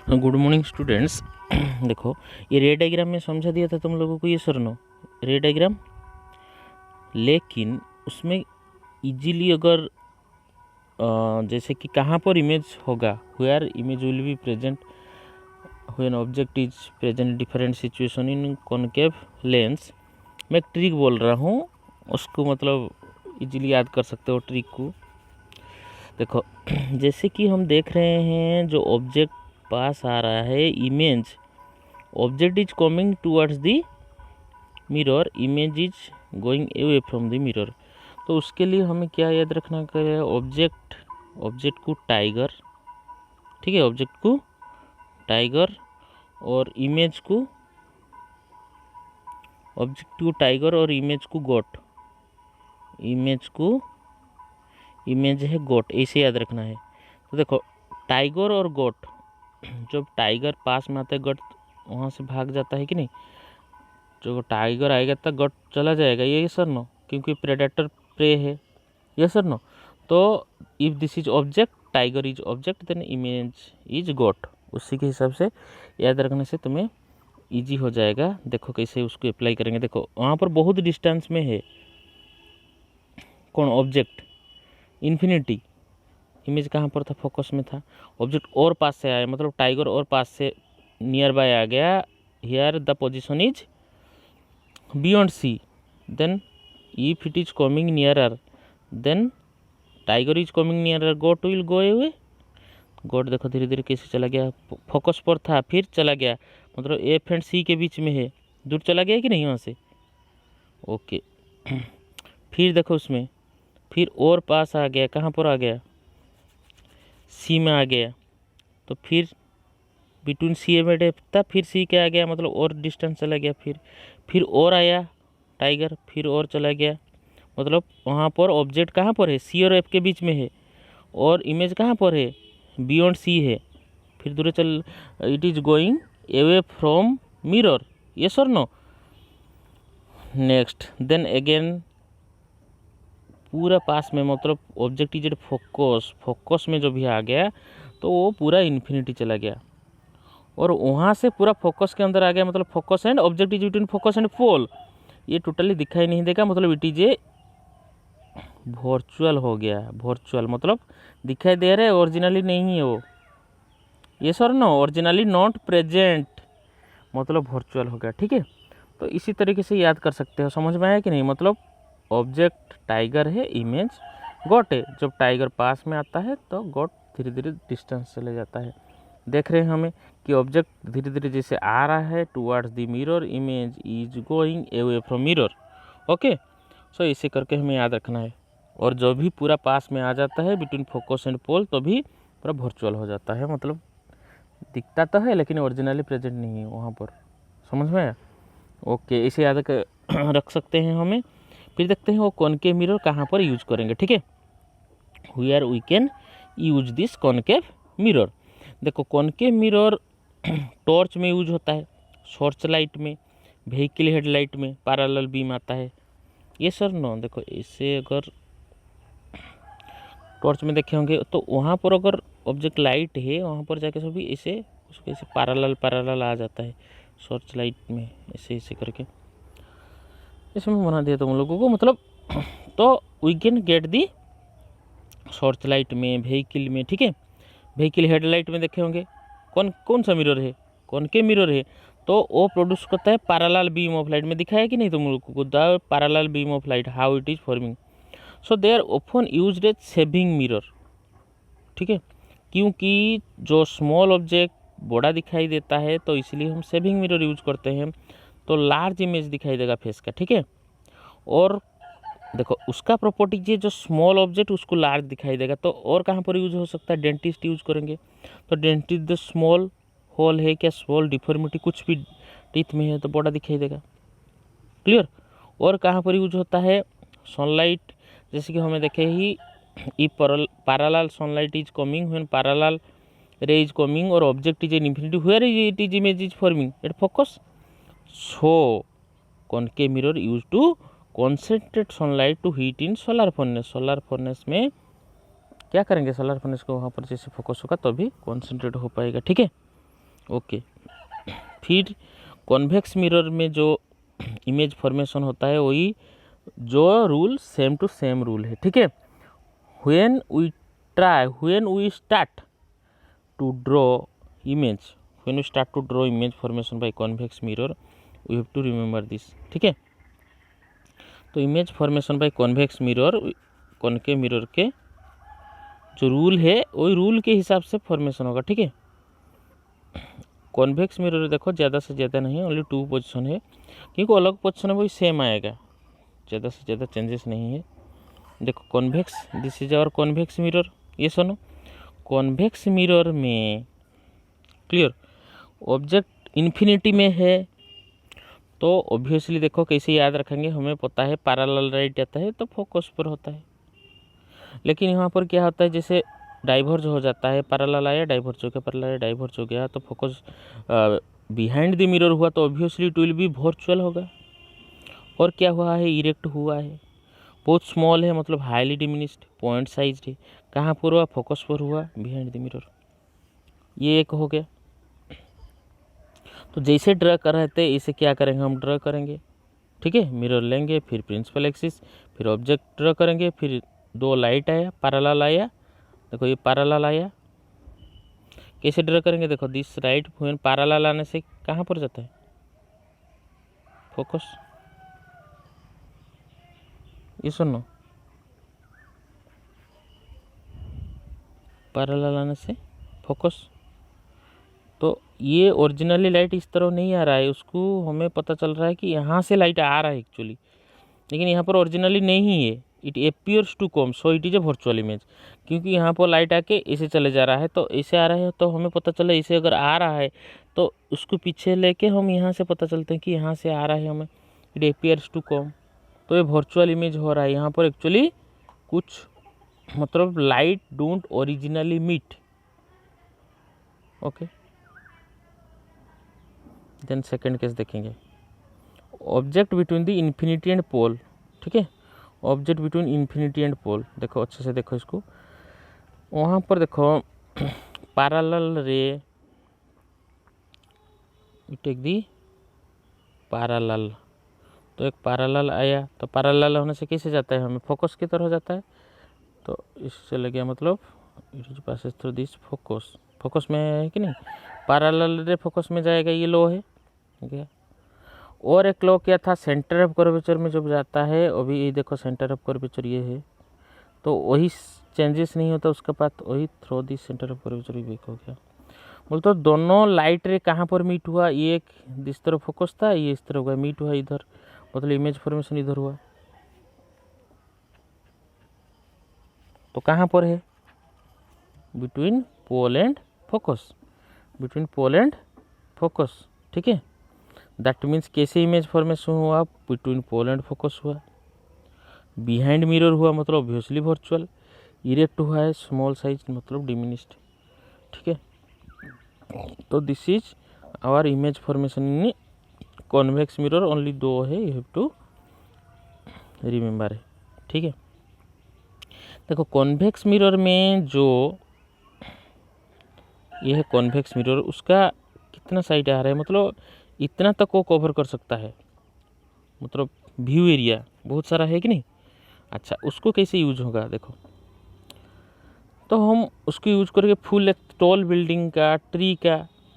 Good morning students. देखो, ये रे डायग्राम में समझा दिया था तुम लोगों को, ये सर नो रे डायग्राम, लेकिन उसमें इजीली अगर जैसे कि कहाँ पर इमेज होगा, where image will be present when object is present different situation in concave lens. मैं एक ट्रिक बोल रहा हूँ, उसको मतलब इजीली याद कर सकते हो ट्रिक को। देखो, जैसे कि हम देख रहे हैं जो ऑब्जेक्ट पास आ रहा है, image object is coming towards the mirror, image is going away from the mirror. तो उसके लिए हमें क्या याद रखना है, ऑब्जेक्ट को टाइगर, ठीक है, ऑब्जेक्ट को टाइगर और इमेज को इमेज को गोट, इमेज है गोट, ऐसे याद रखना है। तो देखो, टाइगर और गोट, जब टाइगर पास में आता है गोट वहाँ से भाग जाता है कि नहीं, जो टाइगर आएगा तक गोट चला जाएगा, ये सर नो, क्योंकि प्रेडेटर प्रे है, ये सर नो। तो if this is object, tiger is object, then image is goat. उसी के हिसाब से याद रखने से तुम्हें इजी हो जाएगा। देखो कैसे उसको अप्लाई करेंगे। देखो, वहाँ पर बहुत डिस्टेंस में है कौन, ऑब्जेक्ट, इन्फिनिटी। इमेज कहाँ पर था, फोकस में था। ऑब्जेक्ट और पास से आया, मतलब टाइगर और पास से नियर बाय आ गया। Here the position is beyond C, then if it is coming nearer, then tiger is coming nearer, goat will go away. Goat देखो धीरे धीरे कैसे चला गया, फोकस पर था फिर चला गया, मतलब एफ एंड सी के बीच में है, दूर चला गया कि नहीं वहाँ से, ओके। फिर देखो उसमें फिर और पास आ गया, कहाँ पर आ गया, सी में आ गया। तो फिर बिटवीन सी में डेप्थ था, फिर सी के आ गया, मतलब और डिस्टेंस चला गया। फिर और आया टाइगर, फिर और चला गया, मतलब वहाँ पर ऑब्जेक्ट कहाँ पर है, सी और एफ के बीच में है, और इमेज कहाँ पर है, बियॉन्ड सी है। फिर दूर चल, it is going away from mirror, yes और नो। नेक्स्ट, देन अगेन पूरा पास में, मतलब ऑब्जेक्ट इज फोकस में जो भी आ गया, तो वो पूरा इन्फिनिटी चला गया, और वहाँ से पूरा फोकस के अंदर आ गया, मतलब focus and object is between focus and pole, ये टोटली दिखाई नहीं देगा, मतलब इट इज ए वर्चुअल हो गया। वर्चुअल मतलब दिखाई दे रहा है, ओरिजिनली नहीं है वो, ये sir no, originally not present, मतलब वर्चुअल हो गया, ठीक है। तो इसी तरीके से याद कर सकते हो, समझ में आया कि नहीं। मतलब ऑब्जेक्ट टाइगर है, इमेज गॉट है, जब टाइगर पास में आता है तो गॉट धीरे धीरे डिस्टेंस चले जाता है। देख रहे हैं हमें कि ऑब्जेक्ट धीरे धीरे जैसे आ रहा है towards the mirror, image is going away from mirror, okay. So इसे करके हमें याद रखना है। और जो भी पूरा पास में आ जाता है बिटवीन फोकस एंड पोल, तो भी पूरा वर्चुअल हो जाता है, मतलब दिखता तो है लेकिन ओरिजिनली प्रेजेंट नहीं है वहाँ पर, समझ में आया, ओके। इसे याद रख सकते हैं हमें। फिर देखते हैं वो कॉनकेव मिरर कहाँ पर यूज करेंगे, ठीक है। Where we can use this concave mirror. देखो, कॉनकेव मिरर टॉर्च में यूज होता है, टॉर्च लाइट में, व्हीकल हेडलाइट में पैरेलल बीम आता है, ये सर नो। देखो, इससे अगर टॉर्च में देखे होंगे तो वहाँ पर अगर ऑब्जेक्ट लाइट है, वहाँ पर जाके सभी ऐसे उसको ऐसे पैरेलल आ जाता है टॉर्च लाइट में, ऐसे करके इसमें बना दिया तुम लोगों को, मतलब तो we can get the torch light में, व्हीकल में, ठीक है। व्हीकल हेडलाइट में देखे होंगे कौन सा मिरर है, कॉनकेव मिरर है, तो वो प्रोड्यूस करता है पैरेलल बीम ऑफ लाइट में। दिखाया कि नहीं तुम लोगों को, the parallel beam of light how it is forming. So they are often used as shaving mirror, ठीक है, क्योंकि जो स्मॉल ऑब्जेक्ट बड़ा दिखाई देता है तो इसलिए हम सेविंग मिरर यूज करते हैं, तो लार्ज इमेज दिखाई देगा फेस का, ठीक है। और देखो उसका प्रॉपर्टी ये, जो स्मॉल ऑब्जेक्ट उसको लार्ज दिखाई देगा, तो और कहाँ पर यूज हो सकता है, डेंटिस्ट यूज करेंगे, तो डेंटिस्ट द स्मॉल होल है क्या, स्मॉल डिफॉर्मिटी कुछ भी टीथ में है तो बड़ा दिखाई देगा, क्लियर। और कहाँ पर यूज होता है, सनलाइट, जैसे कि हमें देखे ही, ई parallel sunlight is coming, when parallel ray is coming और object is in infinity, where it is image is forming at focus. So concave mirror use to concentrate sunlight to heat in solar furnace. Solar furnace में क्या करेंगे, solar furnace को वहाँ पर जैसे focus होगा तो भी कॉन्सेंट्रेट हो पाएगा, ठीक है। ओके। फिर कॉन्वेक्स मिरर में जो इमेज फॉर्मेशन होता है वही जो rule same to same rule है, ठीक है। When we start to draw image formation by convex mirror we have to remember this, ठीक है। तो image formation by convex mirror, concave mirror के जो रूल है वही रूल के हिसाब से फॉर्मेशन होगा, ठीक है। कॉन्वेक्स मिरर देखो ज़्यादा से ज़्यादा नहीं है, ओनली 2 पोजीशन है, क्योंकि अलग पोजीशन है वही सेम आएगा, ज़्यादा से ज़्यादा चेंजेस नहीं है। देखो convex, this is our convex mirror, ये सुनो। कॉन्वेक्स मिरर में क्लियर ऑब्जेक्ट इन्फिनिटी में है, तो ऑब्वियसली देखो कैसे याद रखेंगे, हमें पता है पैरेलल लाइट आता है तो फोकस पर होता है। लेकिन यहाँ पर क्या होता है, जैसे डाइवर्ज हो जाता है, पैरेलल आया डाइवर्ज हो गया, पैरेलल आया डाइवर्ज हो गया, तो फोकस बिहाइंड द मिरर हुआ तो obviously it will be virtual होगा। और क्या हुआ है, इरेक्ट हुआ है, बहुत स्मॉल है, मतलब हाईली डिमिनिश्ड पॉइंट साइज है। कहाँ पर हुआ, फोकस पर हुआ, बिहाइंड द मिरर। ये एक हो गया। तो जैसे ड्रा कर रहे थे इसे क्या करेंगे, हम ड्रा करेंगे, ठीक है। मिरर लेंगे, फिर प्रिंसिपल एक्सिस, फिर ऑब्जेक्ट ड्रा करेंगे, फिर 2 लाइट आया, पैरेलल आया, देखो ये पैरेलल आया। कैसे ड्रा करेंगे, देखो दिस राइट व्हेन पैरेलल आने से कहाँ पर जाता है, फोकस। ये सुनो, पैरेलल आने से फोकस। तो ये ओरिजिनली लाइट इस तरह नहीं आ रहा है, उसको हमें पता चल रहा है कि यहाँ से लाइट आ रहा है एक्चुअली, लेकिन यहाँ पर ओरिजिनली नहीं है। It appears to come, so it is a virtual image, क्योंकि यहाँ पर लाइट आके ऐसे चले जा रहा है, तो ऐसे आ रहा है, तो हमें पता चला ऐसे अगर आ रहा है तो उसको पीछे लेके हम यहाँ से पता चलते हैं कि यहाँ से आ रहा है हमें, इट एपियर्स टू कम, तो ये वर्चुअल इमेज हो रहा है। यहाँ पर एक्चुअली कुछ मतलब light don't originally meet, okay. Then second case देखेंगे, object between the infinity and pole, ठीक है। Object between infinity and pole, देखो अच्छे से देखो इसको, वहाँ पर देखो पैरेलल रे, यू टेक दी पैरेलल, तो एक पैरेलल आया, तो पैरेलल होने से कैसे जाता है, हमें फोकस की तरह जाता है, तो इससे लग गया मतलब it is passes through this focus, focus में है कि नहीं, पैरेलल रे फोकस में जाएगा, ये लो है, ठीक है। और एक लॉ क्या था, सेंटर ऑफ कर्वेचर में जब जाता है, अभी ये देखो सेंटर ऑफ कर्वेचर ये है, तो वही चेंजेस नहीं होता उसका पाथ, वही through this centre of curvature भी हो गया। बोल तो दोनों लाइट रे कहाँ पर मीट हुआ, ये एक इस तरफ फोकस था, ये इस तरफ हुआ, मीट हुआ इधर, मतलब इमेज फॉर्मेशन इधर हुआ। तो कहाँ पर है, between pole and focus, between pole and focus, ठीक है। दैट मीन्स कैसे इमेज फॉर्मेशन हुआ, बिटवीन पोल एंड फोकस हुआ, बिहाइंड मिरर हुआ मतलब ऑब्वियसली वर्चुअल, इरेक्ट हुआ है स्मॉल साइज मतलब डिमिनिश्ड, ठीक है। तो this is our image formation in convex mirror, only 2 है, यू हैव टू रिमेंबर है, ठीक है। देखो कॉन्वेक्स मिरर में जो ये है कॉन्वेक्स मिरर, उसका कितना साइड आ रहा है, मतलब इतना तक वो कवर कर सकता है, मतलब व्यू एरिया बहुत सारा है कि नहीं। अच्छा उसको कैसे यूज होगा, देखो तो हम उसको यूज करके फुल एक टॉल बिल्डिंग का, ट्री का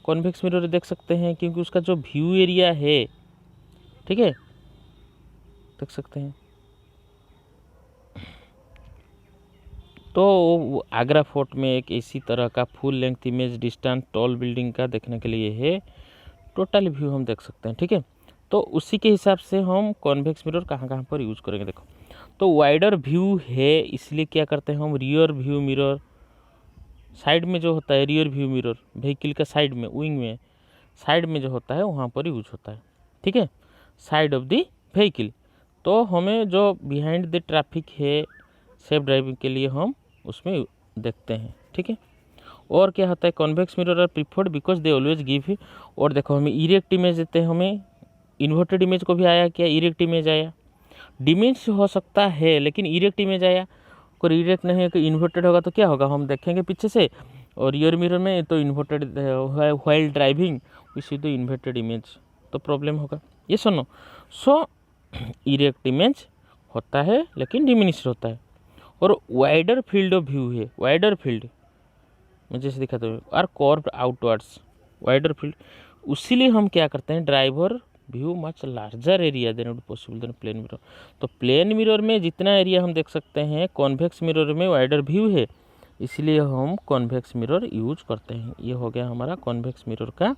कॉन्वेक्स मिरर देख सकते हैं, क्योंकि उसका जो व्यू एरिया है, ठीक है, देख सकते हैं। तो आगरा फोर्ट में एक इसी तरह का full length image distance tall building का देखने के लिए है, टोटल व्यू हम देख सकते हैं, ठीक है। तो उसी के हिसाब से हम कॉन्वेक्स मिरर कहाँ कहाँ पर यूज करेंगे, देखो तो वाइडर व्यू है, इसलिए क्या करते हैं हम रियर व्यू मिरर, साइड में जो होता है रियर व्यू मिरर, व्हीकल का साइड में, विंग में साइड में जो होता है वहाँ पर यूज होता है, ठीक है, साइड ऑफ द व्हीकल। तो हमें जो बिहाइंड द ट्रैफिक है सेफ ड्राइविंग के लिए हम उसमें देखते हैं, ठीक है। और क्या होता है, convex mirror are preferred because they always give, और देखो हमें इरेक्ट इमेज देते हैं, हमें इन्वर्टेड इमेज को भी आया क्या, इरेक्ट इमेज आया, डिमेंस हो सकता है लेकिन इरेक्ट इमेज आया, कोई इरेक्ट नहीं है कि इन्वर्टेड होगा तो क्या होगा, हम देखेंगे पीछे से और रियर मिरर में तो inverted, while driving we see the inverted image, तो प्रॉब्लम होगा। ये सुनो, सो इरेक्ट इमेज होता है लेकिन डिमिनिश होता है। और वाइडर फील्ड ऑफ व्यू है, वाइडर फील्ड मैं जैसे दिखाता हूँ, are curved outwards, wider field, उसीलिए हम क्या करते हैं, driver view much larger area than possible than plane mirror. तो प्लेन मिरर में जितना एरिया हम देख सकते हैं, कॉन्वेक्स मिरर में वाइडर व्यू है, इसलिए हम कॉन्वेक्स मिरर यूज करते हैं। ये हो गया हमारा कॉन्वेक्स मिरर का।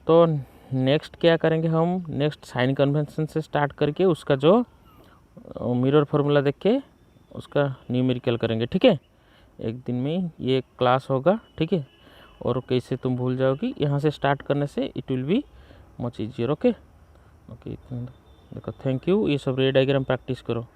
तो नेक्स्ट क्या करेंगे हम, नेक्स्ट साइन कन्वेंशन से स्टार्ट करके उसका जो मिरर फार्मूला देख के उसका न्यूमेरिकल करेंगे, ठीक है। एक दिन में ये क्लास होगा, ठीक है। और कैसे तुम भूल जाओगी, यहाँ से स्टार्ट करने से it will be much easier. Okay okay, देखो, थैंक यू। ये सब रे डायग्राम प्रैक्टिस करो।